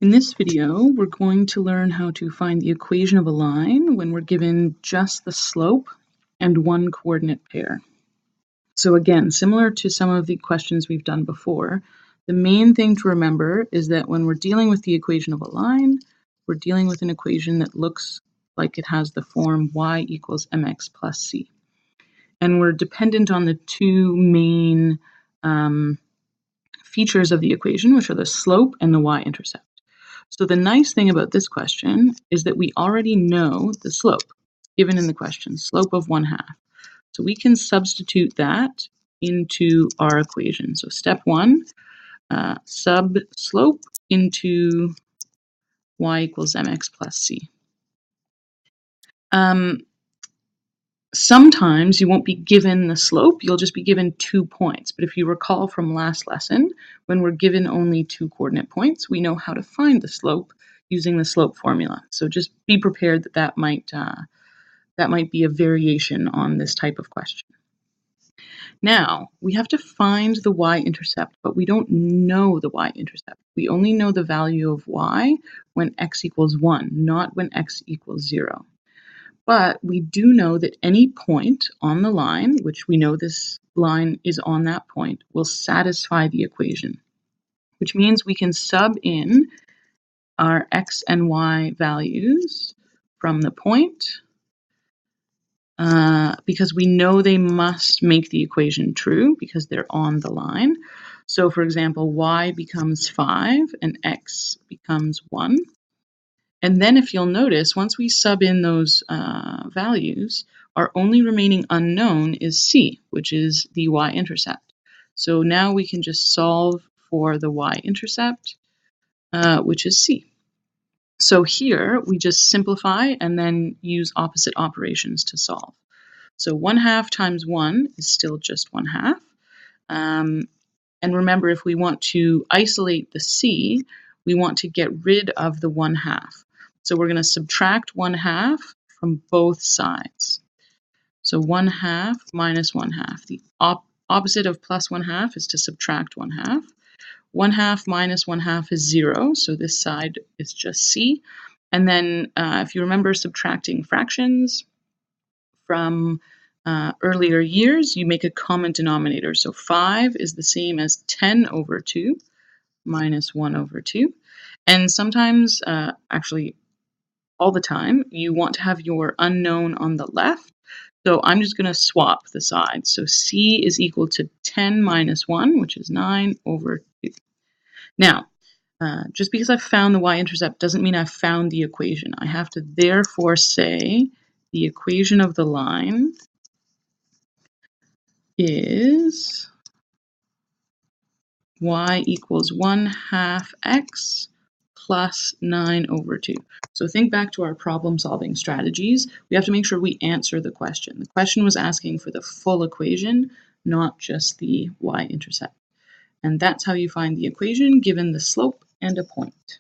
In this video, we're going to learn how to find the equation of a line when we're given just the slope and one coordinate pair. So again, similar to some of the questions we've done before, the main thing to remember is that when we're dealing with the equation of a line, we're dealing with an equation that looks like it has the form y equals mx plus c. And we're dependent on the two main features of the equation, which are the slope and the y-intercept. So the nice thing about this question is that we already know the slope given in the question, slope of 1/2. So we can substitute that into our equation. So step 1, sub slope into y equals mx plus c. Sometimes you won't be given the slope, you'll just be given 2 points. But if you recall from last lesson, when we're given only 2 coordinate points, we know how to find the slope using the slope formula. So just be prepared that that might be a variation on this type of question. Now, we have to find the y-intercept, but we don't know the y-intercept. We only know the value of y when x equals 1, not when x equals 0. But we do know that any point on the line, which we know this line is on that point, will satisfy the equation, which means we can sub in our x and y values from the point because we know they must make the equation true because they're on the line. So for example, y becomes 5 and x becomes 1. And then if you'll notice, once we sub in those values, our only remaining unknown is c, which is the y-intercept. So now we can just solve for the y-intercept, which is c. So here we just simplify and then use opposite operations to solve. So 1/2 times 1 is still just 1/2. And remember, if we want to isolate the c, we want to get rid of the 1/2. So we're going to subtract 1/2 from both sides. So 1/2 minus 1/2. The opposite of plus 1/2 is to subtract 1/2. 1/2 minus 1/2 is 0, so this side is just c. And then if you remember subtracting fractions from earlier years, you make a common denominator. So 5 is the same as 10 over 2 minus 1 over 2. And sometimes, actually all the time, you want to have your unknown on the left. So I'm just going to swap the sides. So c is equal to 10 minus 1, which is 9 over 2. Now, just because I've found the y-intercept doesn't mean I've found the equation. I have to therefore say the equation of the line is y equals 1/2 x plus 9 over 2. So think back to our problem-solving strategies. We have to make sure we answer the question. The question was asking for the full equation, not just the y-intercept. And that's how you find the equation given the slope and a point.